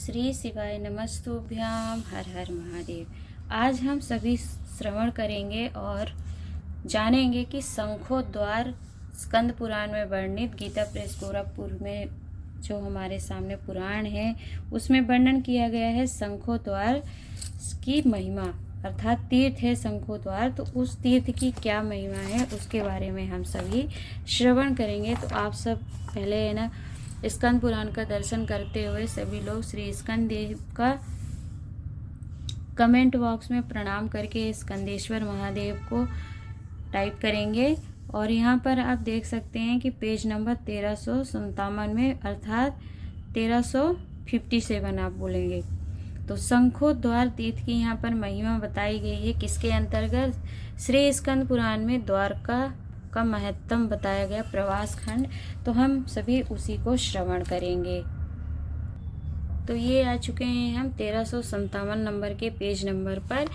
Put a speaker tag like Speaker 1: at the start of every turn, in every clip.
Speaker 1: श्री शिवाय नमस्तुभ्याम। हर हर महादेव। आज हम सभी श्रवण करेंगे और जानेंगे कि शंखोद्वार स्कंद पुराण में वर्णित गीता प्रेस गोरखपुर में जो हमारे सामने पुराण है उसमें वर्णन किया गया है शंखोद्वार की महिमा, अर्थात तीर्थ है शंखोद्वार। तो उस तीर्थ की क्या महिमा है उसके बारे में हम सभी श्रवण करेंगे। तो आप सब पहले है ना स्कंद पुराण का दर्शन करते हुए सभी लोग श्री स्कंद देव का कमेंट बॉक्स में प्रणाम करके स्कंदेश्वर महादेव को टाइप करेंगे। और यहाँ पर आप देख सकते हैं कि पेज नंबर 1357 में अर्थात 1357 आप बोलेंगे। तो शंखोद्वार तीर्थ की यहाँ पर महिमा बताई गई है। किसके अंतर्गत? श्री स्कंद पुराण में द्वारका का महत्तम बताया गया प्रवास खंड। तो हम सभी उसी को श्रवण करेंगे। तो ये आ चुके हैं हम 1357 नंबर के पेज नंबर पर।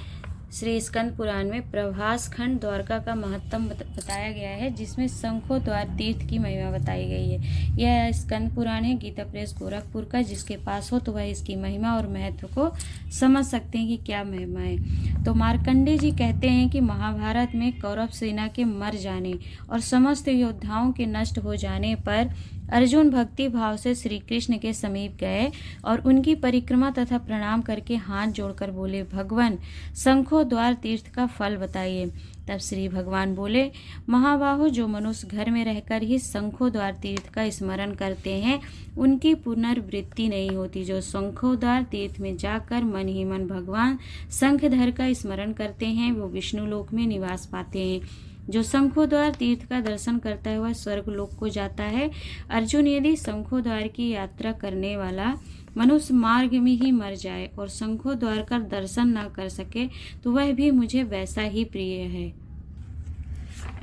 Speaker 1: श्री स्कंद पुराण में प्रभास खंड द्वारका का महत्तम बताया गया है, जिसमें शंखोद्वार तीर्थ की महिमा बताई गई है। यह स्कंद पुराण है गीता प्रेस गोरखपुर का। जिसके पास हो तो वह इसकी महिमा और महत्व को समझ सकते हैं कि क्या महिमा है। तो मार्कंडेय जी कहते हैं कि महाभारत में कौरव सेना के मर जाने और समस्त योद्धाओं के नष्ट हो जाने पर अर्जुन भक्ति भाव से श्री कृष्ण के समीप गए और उनकी परिक्रमा तथा प्रणाम करके हाथ जोड़कर बोले, भगवान शंखोद्वार तीर्थ का फल बताइए। तब श्री भगवान बोले, महाबाहो, जो मनुष्य घर में रहकर ही शंखोद्वार तीर्थ का स्मरण करते हैं उनकी पुनर्वृत्ति नहीं होती। जो शंखोद्वार तीर्थ में जाकर मन ही मन भगवान शंखधर का स्मरण करते हैं वो विष्णु लोक में निवास पाते हैं। जो शंखोद्वार तीर्थ का दर्शन करता है वह स्वर्ग लोक को जाता है। अर्जुन, यदि शंखोद्वार की यात्रा करने वाला मनुष्य मार्ग में ही मर जाए और शंखोद्वार का दर्शन न कर सके तो वह भी मुझे वैसा ही प्रिय है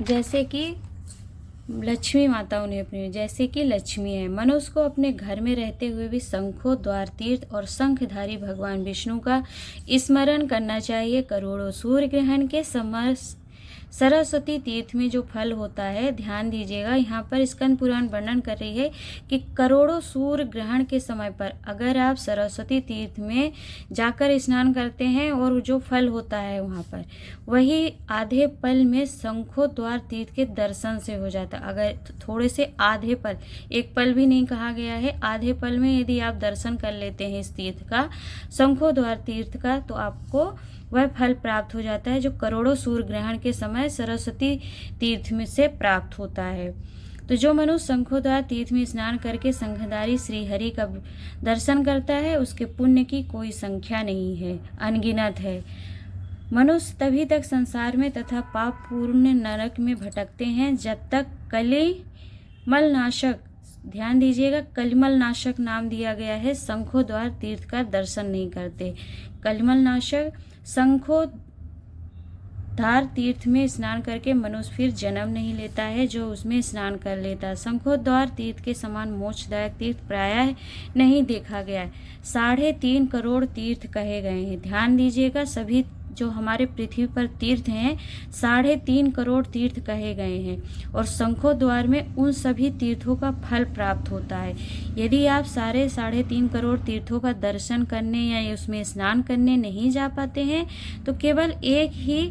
Speaker 1: जैसे कि लक्ष्मी माता उन्हें प्रिय, जैसे कि लक्ष्मी है। मनुष्य को अपने घर में रहते हुए भी शंखोद्वार तीर्थ और शंखधारी भगवान विष्णु का स्मरण करना चाहिए। करोड़ों सूर्य ग्रहण के समय सरस्वती तीर्थ में जो फल होता है, ध्यान दीजिएगा, यहाँ पर स्कंद पुराण वर्णन कर रही है कि करोड़ों सूर्य ग्रहण के समय पर अगर आप सरस्वती तीर्थ में जाकर स्नान करते हैं और जो फल होता है वहाँ पर, वही आधे पल में शंखोद्वार तीर्थ के दर्शन से हो जाता है। अगर थोड़े से आधे पल, एक पल भी नहीं कहा गया है, आधे पल में यदि आप दर्शन कर लेते हैं इस तीर्थ का, शंखोद्वार तीर्थ का, तो आपको वह फल प्राप्त हो जाता है जो करोड़ों सूर्य ग्रहण के समय सरस्वती तीर्थ में से प्राप्त होता है। तो जो मनुष्य शंखोद्वार तीर्थ में स्नान करके शंखधारी श्री हरि का दर्शन करता है उसके पुण्य की कोई संख्या नहीं है, अनगिनत है। मनुष्य तभी तक संसार में तथा पाप पूर्ण नरक में भटकते हैं जब तक कलिमल नाशक, ध्यान दीजिएगा, कलिमल नाशक नाम दिया गया है, शंखोद्वार तीर्थ का दर्शन नहीं करते। कलिमल नाशक शंखोद्वार तीर्थ में स्नान करके मनुष्य फिर जन्म नहीं लेता है जो उसमें स्नान कर लेता है। शंखोद्वार तीर्थ के समान मोक्षदायक तीर्थ प्रायः नहीं देखा गया है। 3.5 करोड़ तीर्थ कहे गए हैं। ध्यान दीजिएगा, सभी जो हमारे पृथ्वी पर तीर्थ हैं 3.5 करोड़ तीर्थ कहे गए हैं और शंखोद्वार में उन सभी तीर्थों का फल प्राप्त होता है। यदि आप 3.5 करोड़ तीर्थों का दर्शन करने या उसमें स्नान करने नहीं जा पाते हैं तो केवल एक ही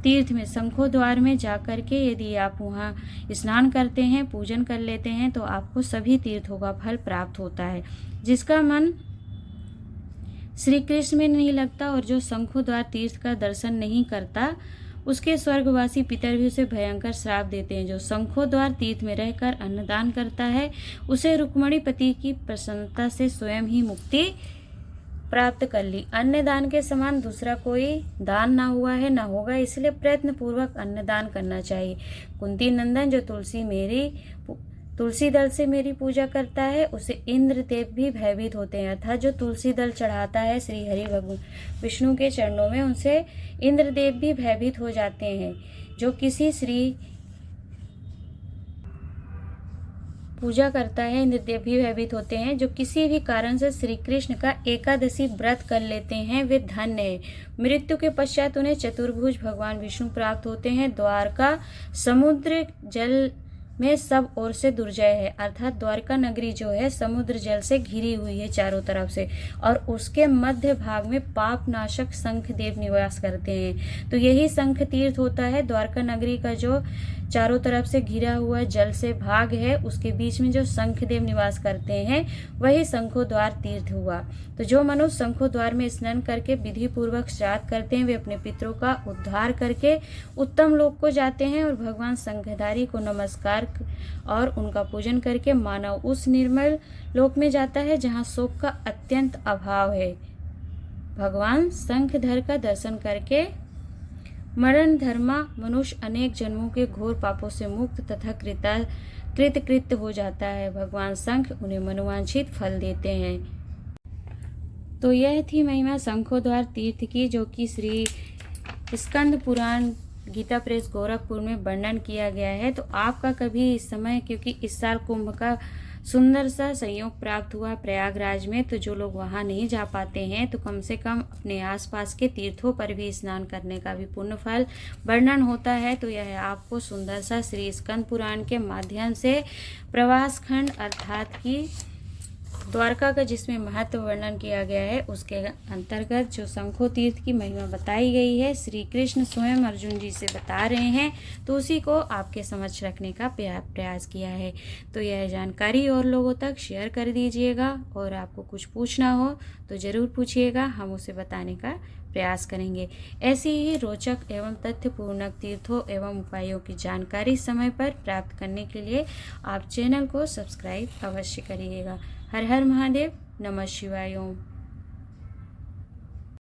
Speaker 1: तीर्थ में शंखोद्वार में जाकर के यदि आप वहाँ स्नान करते हैं, पूजन कर लेते हैं तो आपको सभी तीर्थों का फल प्राप्त होता है। जिसका मन श्री कृष्ण में नहीं लगता और जो शंखोद्वार तीर्थ का दर्शन नहीं करता उसके स्वर्गवासी पितर भी उसे भयंकर श्राप देते हैं। जो शंखोद्वार तीर्थ में रहकर अन्नदान करता है उसे रुक्मणी पति की प्रसन्नता से स्वयं ही मुक्ति प्राप्त कर ली। अन्नदान के समान दूसरा कोई दान ना हुआ है ना होगा, इसलिए प्रयत्न पूर्वक अन्नदान करना चाहिए। कुंती नंदन, जो तुलसी दल से मेरी पूजा करता है उसे इंद्र देव भी भयभीत होते हैं। अर्थात जो तुलसी दल चढ़ाता है श्री हरि भगवान विष्णु के चरणों में उनसे इंद्र देव भी भयभीत हो जाते हैं। जो किसी श्री पूजा करता है इंद्र देव भी भयभीत होते हैं। जो किसी भी कारण से श्री कृष्ण का एकादशी व्रत कर लेते हैं वे धन्य है। मृत्यु के पश्चात उन्हें चतुर्भुज भगवान विष्णु प्राप्त होते हैं। द्वारका समुद्र जल में सब ओर से दुर्जय है, अर्थात द्वारका नगरी जो है समुद्र जल से घिरी हुई है चारों तरफ से, और उसके मध्य भाग में पाप नाशक शंखदेव निवास करते हैं। तो यही शंख तीर्थ होता है। द्वारका नगरी का जो चारों तरफ से घिरा हुआ जल से भाग है, उसके बीच में जो शंखदेव निवास करते हैं वही शंखोद्वार तीर्थ हुआ। तो जो मनुष्य शंखोद्वार में स्नान करके विधि पूर्वक श्राद्ध करते हैं, वे अपने पितरों का उद्धार करके उत्तम लोक को जाते हैं, और भगवान शंखधारी को नमस्कार और उनका पूजन करके मानव उस निर्मल लोक में जाता है जहाँ शोक का अत्यंत अभाव है। भगवान शंखधर का दर्शन करके मरण धर्मा मनुष्य अनेक जन्मों के घोर पापों से मुक्त तथा कृतकृत्य हो जाता है। भगवान शंख उन्हें मनोवांछित फल देते हैं। तो यह थी महिमा शंखोद्वार तीर्थ की, जो कि श्री स्कंद पुराण गीता प्रेस गोरखपुर में वर्णन किया गया है। तो आपका कभी इस समय, क्योंकि इस साल कुंभ का सुंदर सा संयोग प्राप्त हुआ प्रयागराज में, तो जो लोग वहां नहीं जा पाते हैं तो कम से कम अपने आसपास के तीर्थों पर भी स्नान करने का भी पुण्य फल वर्णन होता है। तो यह आपको सुंदर सा श्री स्कंद पुराण के माध्यम से प्रवास खंड अर्थात की द्वारका का जिसमें महत्व वर्णन किया गया है, उसके अंतर्गत जो शंखो तीर्थ की महिमा बताई गई है, श्री कृष्ण स्वयं अर्जुन जी से बता रहे हैं, तो उसी को आपके समक्ष रखने का प्रयास किया है। तो यह जानकारी और लोगों तक शेयर कर दीजिएगा, और आपको कुछ पूछना हो तो ज़रूर पूछिएगा, हम उसे बताने का प्रयास करेंगे। ऐसी ही रोचक एवं तथ्यपूर्ण तीर्थों एवं उपायों की जानकारी समय पर प्राप्त करने के लिए आप चैनल को सब्सक्राइब अवश्य करिएगा। हर हर महादेव, नमः शिवाय ओम।